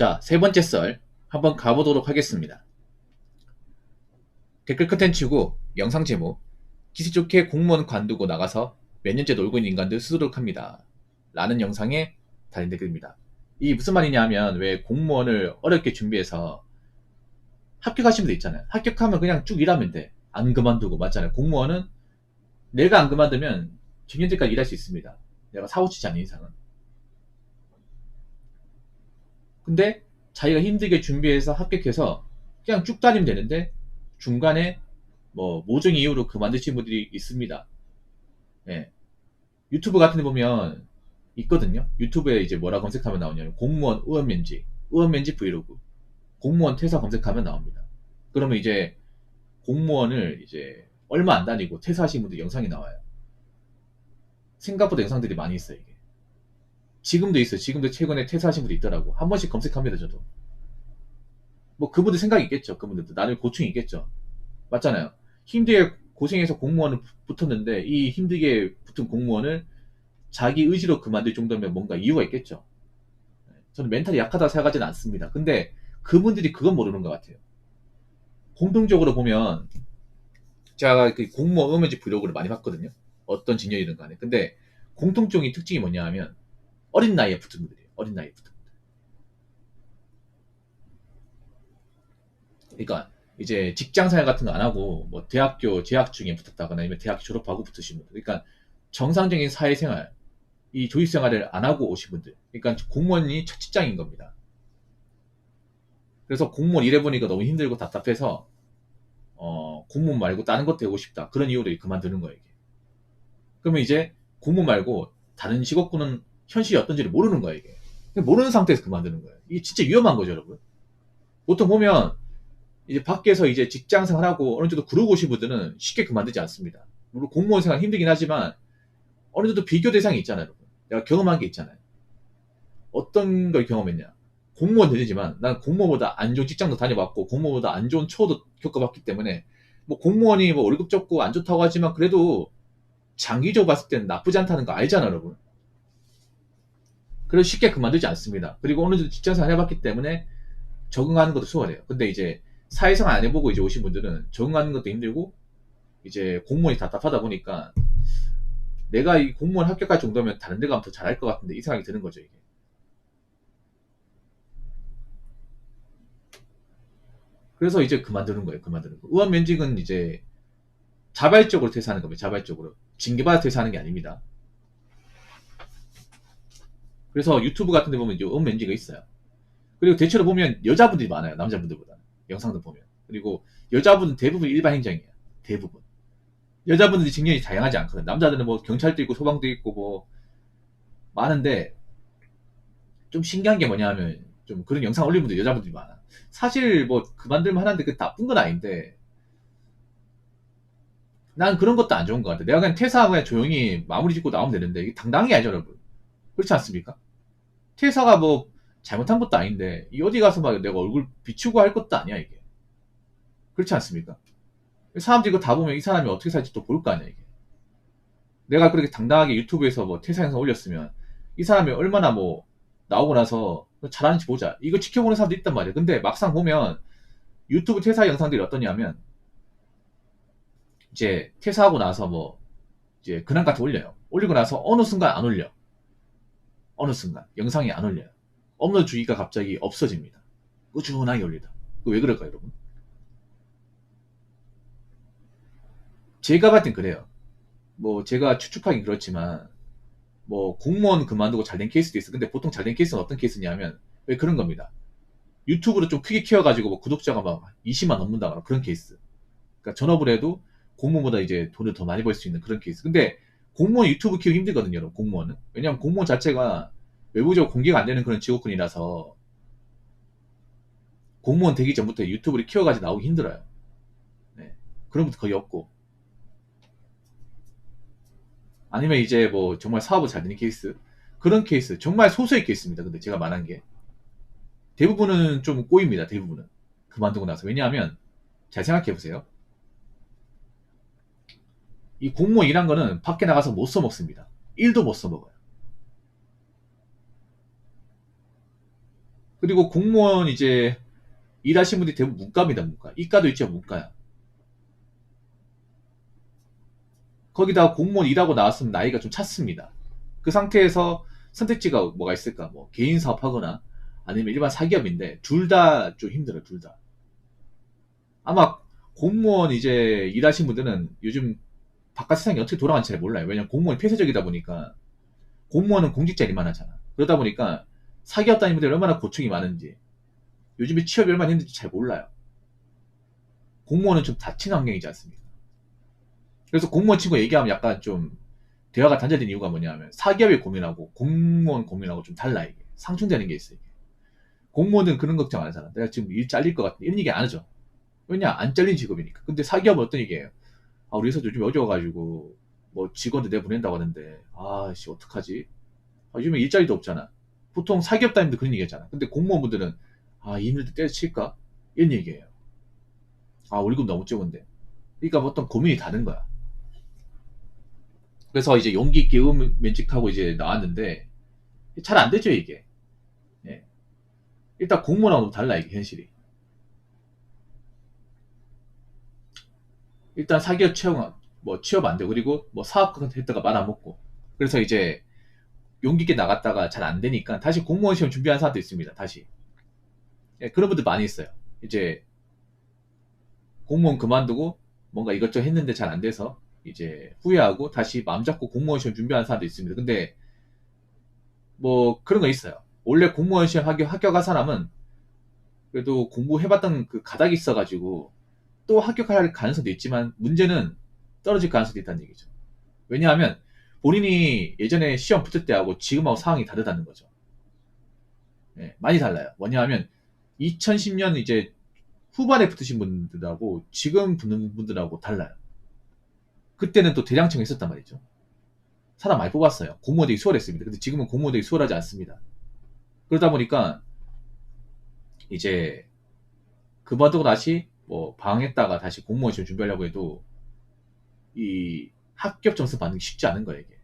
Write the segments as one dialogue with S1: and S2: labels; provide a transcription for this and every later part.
S1: 자, 세 번째 썰 한번 가보도록 하겠습니다. 댓글 컨텐츠고 영상 제목 기세 좋게 공무원 관두고 나가서 몇 년째 놀고 있는 인간들 수두룩합니다. 라는 영상에 달린 댓글입니다. 이게 무슨 말이냐 하면 왜 공무원을 어렵게 준비해서 합격하신 분들 있잖아요. 합격하면 그냥 쭉 일하면 돼. 안 그만두고 맞잖아요. 공무원은 내가 안 그만두면 정년제까지 일할 수 있습니다. 내가 사고 치지 않는 이상은. 근데 자기가 힘들게 준비해서 합격해서 그냥 쭉 다니면 되는데 중간에 뭐 모종의 이유로 그만두신 분들이 있습니다. 예. 유튜브 같은 데 보면 있거든요. 유튜브에 이제 뭐라 검색하면 나오냐면 공무원 의원면직 브이로그, 공무원 퇴사 검색하면 나옵니다. 그러면 이제 공무원을 이제 얼마 안 다니고 퇴사하신 분들 영상이 나와요. 생각보다 영상들이 많이 있어요, 이게. 지금도 있어요. 지금도 최근에 퇴사하신 분도 있더라고. 한 번씩 검색합니다, 저도. 뭐 그분들 생각이 있겠죠. 그분들도 나름 고충이 있겠죠. 맞잖아요. 힘들게 고생해서 공무원을 붙었는데 이 힘들게 붙은 공무원을 자기 의지로 그만둘 정도면 뭔가 이유가 있겠죠. 저는 멘탈이 약하다고 생각하지는 않습니다. 근데 그분들이 그건 모르는 것 같아요. 공통적으로 보면 제가 그 공무원 의원직 브이로그를 많이 봤거든요. 어떤 진열이든 간에. 근데 공통적인 특징이 뭐냐 하면 어린 나이에 붙은 분들이에요. 어린 나이에 붙은 분들. 그러니까 이제 직장생활 같은 거 안 하고 뭐 대학교 재학 중에 붙었다거나 아니면 대학 졸업하고 붙으신 분들. 그러니까 정상적인 사회생활, 이 조직생활을 안 하고 오신 분들. 그러니까 공무원이 첫 직장인 겁니다. 그래서 공무원 일해보니까 너무 힘들고 답답해서 공무원 말고 다른 것도 해보고 싶다. 그런 이유로 그만두는 거예요. 이게. 그러면 이제 공무원 말고 다른 직업군은 현실이 어떤지를 모르는 거예요. 이게. 모르는 상태에서 그만두는 거예요. 이게 진짜 위험한 거죠, 여러분. 보통 보면 이제 밖에서 이제 직장 생활하고 어느 정도 그러고 오신 분들은 쉽게 그만두지 않습니다. 물론 공무원 생활 힘들긴 하지만 어느 정도 비교 대상이 있잖아요, 여러분. 내가 경험한 게 있잖아요. 어떤 걸 경험했냐. 공무원 되지만 난 공무원보다 안 좋은 직장도 다녀봤고 공무원보다 안 좋은 처우도 겪어봤기 때문에 뭐 공무원이 뭐 월급 적고 안 좋다고 하지만 그래도 장기적으로 봤을 때는 나쁘지 않다는 거 알잖아, 여러분. 그래서 쉽게 그만두지 않습니다. 그리고 어느 정도 직장생활 해봤기 때문에 적응하는 것도 수월해요. 근데 이제 사회생활 안 해보고 이제 오신 분들은 적응하는 것도 힘들고 이제 공무원이 답답하다 보니까 내가 이 공무원 합격할 정도면 다른 데 가면 더 잘할 것 같은데 이 생각이 드는 거죠, 이게. 그래서 이제 그만두는 거예요. 그만두는 거. 의원면직은 이제 자발적으로 퇴사하는 겁니다. 자발적으로. 징계받아 퇴사하는 게 아닙니다. 그래서 유튜브 같은 데 보면 의원면직이 있어요. 그리고 대체로 보면 여자분들이 많아요. 남자분들보다는. 영상도 보면. 그리고 여자분은 대부분 일반 행정이에요. 대부분. 여자분들이 직렬이 다양하지 않거든요. 남자들은 뭐 경찰도 있고 소방도 있고 뭐 많은데 좀 신기한 게 뭐냐 하면 좀 그런 영상 올리는 분들 여자분들이 많아. 사실 뭐 그만둘만 하는데 그 나쁜 건 아닌데 난 그런 것도 안 좋은 것 같아. 내가 그냥 퇴사하고 그냥 조용히 마무리 짓고 나오면 되는데 이게 당당하게 알죠, 여러분. 그렇지 않습니까? 퇴사가 뭐 잘못한 것도 아닌데 이 어디 가서 막 내가 얼굴 비추고 할 것도 아니야, 이게. 그렇지 않습니까? 사람들이 이거 다 보면 이 사람이 어떻게 살지 또 볼 거 아니야, 이게. 내가 그렇게 당당하게 유튜브에서 뭐 퇴사 영상 올렸으면 이 사람이 얼마나 뭐 나오고 나서 잘하는지 보자. 이거 지켜보는 사람도 있단 말이야. 근데 막상 보면 유튜브 퇴사 영상들이 어떠냐면 이제 퇴사하고 나서 뭐 이제 근황 같은 거 올려요. 올리고 나서 어느 순간 안 올려. 어느 순간 영상이 안 올려요. 업로드 주기가 갑자기 없어집니다. 꾸준하게 올리다. 왜 그럴까요, 여러분? 제가 봤을 땐 그래요. 뭐 제가 추측하긴 그렇지만 뭐 공무원 그만두고 잘된 케이스도 있어. 근데 보통 잘된 케이스는 어떤 케이스냐면 왜 그런 겁니다. 유튜브를 좀 크게 키워가지고 뭐 구독자가 막 20만 넘는다거나 그런 케이스. 그러니까 전업을 해도 공무원보다 이제 돈을 더 많이 벌 수 있는 그런 케이스. 근데 공무원 유튜브 키우기 힘들거든요, 여러분, 공무원은. 왜냐면 공무원 자체가 외부적으로 공개가 안 되는 그런 직업군이라서 공무원 되기 전부터 유튜브를 키워가지고 나오기 힘들어요. 네. 그런 것도 거의 없고. 아니면 이제 뭐 정말 사업을 잘 되는 케이스. 그런 케이스. 정말 소수의 케이스입니다. 근데 제가 말한 게. 대부분은 좀 꼬입니다, 대부분은. 그만두고 나서. 왜냐하면, 잘 생각해 보세요. 이 공무원 일한 거는 밖에 나가서 못 써먹습니다. 일도 못 써먹어요. 그리고 공무원 이제 일하시는 분들이 대부분 문과입니다, 문과. 이과도 있죠, 문과야. 거기다가 공무원 일하고 나왔으면 나이가 좀 찼습니다. 그 상태에서 선택지가 뭐가 있을까? 뭐 개인 사업하거나 아니면 일반 사기업인데 둘 다 좀 힘들어, 둘 다. 아마 공무원 이제 일하신 분들은 요즘 바깥 세상이 어떻게 돌아가는지 잘 몰라요. 왜냐면 공무원이 폐쇄적이다 보니까 공무원은 공직자 일만 하잖아. 그러다 보니까 사기업 다니는 분들이 얼마나 고충이 많은지 요즘에 취업이 얼마나 힘든지 잘 몰라요. 공무원은 좀 닫힌 환경이지 않습니까? 그래서 공무원 친구 얘기하면 약간 좀 대화가 단절된 이유가 뭐냐면 사기업이 고민하고 공무원 고민하고 좀 달라 이게. 상충되는 게 있어요. 공무원은 그런 걱정 안 하잖아. 내가 지금 일 잘릴 것 같아. 이런 얘기 안 하죠. 왜냐? 안 잘린 직업이니까. 근데 사기업은 어떤 얘기예요? 아, 우리 회사 요즘 어려워가지고 뭐 직원들 내보낸다고 하는데 아씨 어떡하지? 아, 요즘에 일자리도 없잖아. 보통 사기업 다니면도 그런 얘기 하잖아. 근데 공무원분들은 아, 힘들 때 때려칠까? 이런 얘기예요. 아, 월급 너무 적은데. 그러니까 어떤 고민이 다른 거야. 그래서 이제 용기 있게 면직하고 이제 나왔는데 잘 안 되죠 이게. 예. 일단 공무원하고 달라 이게 현실이. 일단 사기업 취업 안 되고 그리고 뭐 사업 했다가 말 안 먹고. 그래서 이제 용기 있게 나갔다가 잘 안 되니까 다시 공무원 시험 준비한 사람도 있습니다. 다시. 예, 그런 분들 많이 있어요. 이제 공무원 그만두고 뭔가 이것저것 했는데 잘 안 돼서 이제 후회하고 다시 마음 잡고 공무원 시험 준비하는 사람도 있습니다. 근데 뭐 그런 거 있어요. 원래 공무원 시험 합격한 사람은 그래도 공부해봤던 그 가닥이 있어가지고 또 합격할 가능성도 있지만 문제는 떨어질 가능성도 있다는 얘기죠. 왜냐하면 본인이 예전에 시험 붙을 때하고 지금하고 상황이 다르다는 거죠. 예, 많이 달라요. 뭐냐하면 2010년 이제 후반에 붙으신 분들하고 지금 붙는 분들하고 달라요. 그때는 또 대장청이 있었단 말이죠. 사람 많이 뽑았어요. 공무원 되기 수월했습니다. 근데 지금은 공무원 되기 수월하지 않습니다. 그러다 보니까 이제 그만두고 다시 뭐 방황했다가 다시 공무원 시험 준비하려고 해도 이 합격 점수 받는 게 쉽지 않은 거예요, 이게.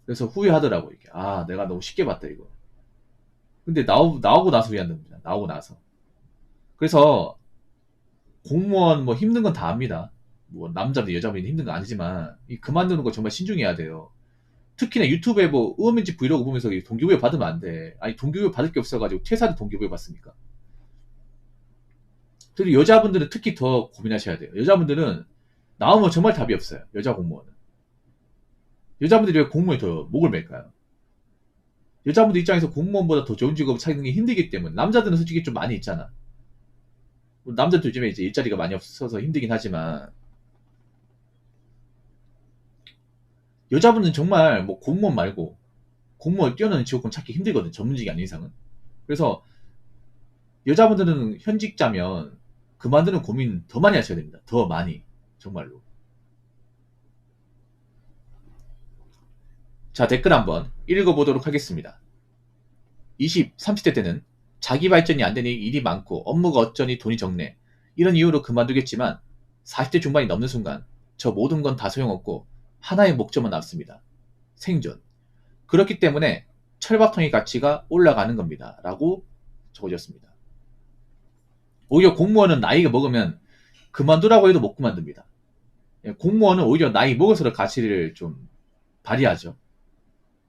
S1: 그래서 후회하더라고, 이게. 아, 내가 너무 쉽게 봤다, 이거. 근데 나오고 나서 후회한답니다 나오고 나서. 그래서 공무원 뭐 힘든 건 다 압니다. 뭐 남자든 여자든 힘든 거 아니지만 이 그만두는 거 정말 신중해야 돼요. 특히나 유튜브에 뭐 의원민지 브이로그 보면서 동기부여 받으면 안 돼. 아니 동기부여 받을 게 없어가지고 퇴사도 동기부여 받습니까? 그리고 여자분들은 특히 더 고민하셔야 돼요. 여자분들은 나오면 정말 답이 없어요. 여자 공무원은. 여자분들이 왜 공무원에 더 목을 맬까요? 여자분들 입장에서 공무원보다 더 좋은 직업을 찾는 게 힘들기 때문에 남자들은 솔직히 좀 많이 있잖아. 남자도 요즘에 이제 일자리가 많이 없어서 힘들긴 하지만 여자분은 정말 뭐 공무원 말고 공무원 뛰어나는 직업군 찾기 힘들거든. 전문직이 아닌 이상은. 그래서 여자분들은 현직자면 그만두는 고민 더 많이 하셔야 됩니다. 더 많이. 정말로. 자, 댓글 한번 읽어보도록 하겠습니다. 20, 30대 때는 자기 발전이 안 되니 일이 많고 업무가 어쩌니 돈이 적네. 이런 이유로 그만두겠지만 40대 중반이 넘는 순간 저 모든 건 다 소용없고 하나의 목적만 남습니다. 생존. 그렇기 때문에 철밥통의 가치가 올라가는 겁니다. 라고 적어졌습니다. 오히려 공무원은 나이가 먹으면 그만두라고 해도 못 그만둡니다. 예, 공무원은 오히려 나이 먹어서 가치를 좀 발휘하죠.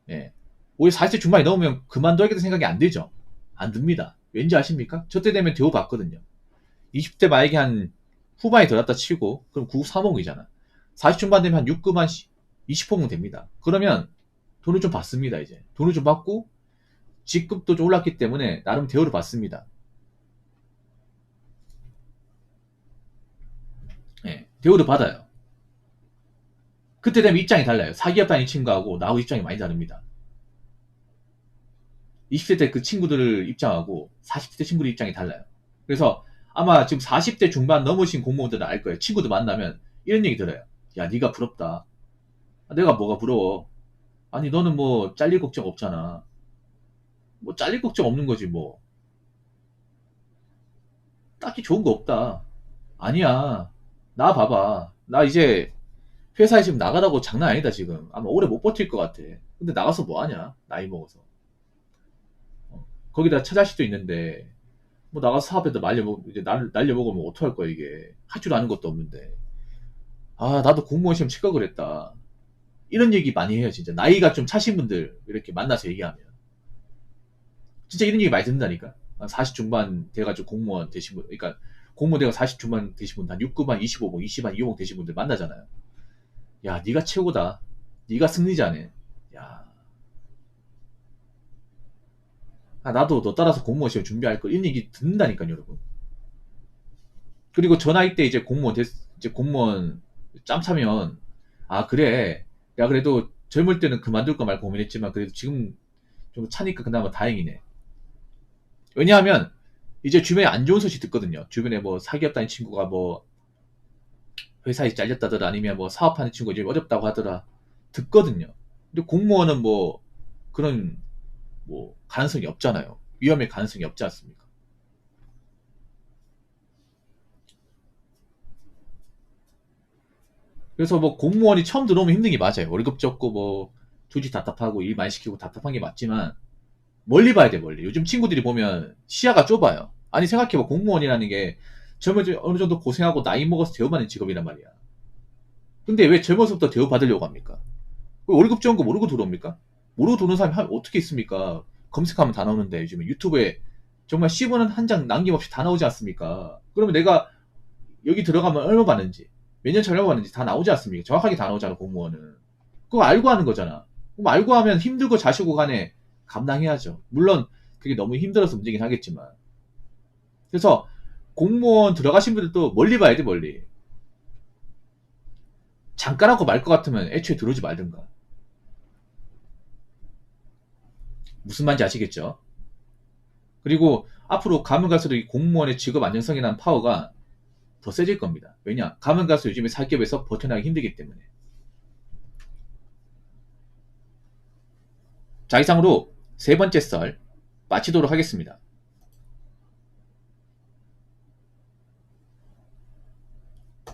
S1: 예. 오히려 40대 중반이 넘으면 그만둬야겠다는 생각이 안 들죠. 안 듭니다. 왠지 아십니까? 저 때 되면 대우 받거든요. 20대 만약에 한 후반이 더 났다 치고 그럼 9, 3억이잖아. 40 중반 되면 한 6급한 20억은 됩니다. 그러면 돈을 좀 받습니다. 이제 돈을 좀 받고 직급도 좀 올랐기 때문에 나름 대우를 받습니다. 예, 대우를 받아요. 그때 되면 입장이 달라요. 사기업 다니는 친구하고 나하고 입장이 많이 다릅니다. 20대 때 그 친구들 입장하고 40대 친구들 입장이 달라요. 그래서 아마 지금 40대 중반 넘으신 공무원들은 알 거예요. 친구들 만나면 이런 얘기 들어요. 야, 네가 부럽다. 아, 내가 뭐가 부러워? 아니, 너는 뭐 잘릴 걱정 없잖아. 뭐 잘릴 걱정 없는 거지 뭐. 딱히 좋은 거 없다. 아니야. 나 봐봐. 나 이제 회사에 지금 나가다고 장난 아니다 지금. 아마 오래 못 버틸 것 같아. 근데 나가서 뭐 하냐? 나이 먹어서. 거기다 처잘 수도 있는데 뭐 나가서 사업에다 이제 날려먹으면 어떡할 거야 이게. 할 줄 아는 것도 없는데. 아 나도 공무원 시험 칠걸 그랬다. 이런 얘기 많이 해요 진짜. 나이가 좀 차신 분들 이렇게 만나서 얘기하면 진짜 이런 얘기 많이 듣는다니까. 40 중반 돼가지고 공무원 되신 분, 그러니까 공무원 돼가 40 중반 되신 분, 한 6급한 25공, 20한 2호봉 되신 분들 만나잖아요. 야, 네가 최고다. 네가 승리자네. 야, 나도 너 따라서 공무원 시험 준비할 걸. 이런 얘기 듣는다니까요, 여러분. 그리고 저 나이 때 이제 공무원 짬 차면, 아, 그래. 야, 그래도 젊을 때는 그만둘까 말까 고민했지만, 그래도 지금 좀 차니까 그나마 다행이네. 왜냐하면, 이제 주변에 안 좋은 소식 듣거든요. 주변에 뭐 사기업 다닌 친구가 뭐 회사에 잘렸다더라 아니면 뭐 사업하는 친구가 이제 어렵다고 하더라 듣거든요. 근데 공무원은 뭐 그런 뭐 가능성이 없잖아요. 위험의 가능성이 없지 않습니까? 그래서 뭐 공무원이 처음 들어오면 힘든 게 맞아요. 월급 적고 뭐 조직 답답하고 일 많이 시키고 답답한 게 맞지만 멀리 봐야 돼, 멀리. 요즘 친구들이 보면 시야가 좁아요. 아니 생각해봐. 공무원이라는 게 젊은 어느 정도 고생하고 나이 먹어서 대우받는 직업이란 말이야. 근데 왜 젊어서부터 대우받으려고 합니까? 왜 월급 적은 거 모르고 들어옵니까? 모르고 들어오는 사람이 어떻게 있습니까? 검색하면 다 나오는데 요즘에 유튜브에 정말 씹어는 한 장 남김없이 다 나오지 않습니까? 그러면 내가 여기 들어가면 얼마 받는지 몇 년 얼마 받는지 다 나오지 않습니까? 정확하게 다 나오잖아 공무원은. 그거 알고 하는 거잖아. 그럼 알고 하면 힘들고 자시고 간에 감당해야죠. 물론 그게 너무 힘들어서 문제긴 하겠지만. 그래서 공무원 들어가신 분들도 멀리 봐야 돼 멀리. 잠깐 하고 말 것 같으면 애초에 들어오지 말든가. 무슨 말인지 아시겠죠? 그리고 앞으로 가면 갈수록 이 공무원의 직업 안정성이라는 파워가 더 세질 겁니다. 왜냐? 가면 갈수록 요즘에 사기업에서 버텨나가기 힘들기 때문에. 자, 이상으로 세 번째 썰 마치도록 하겠습니다.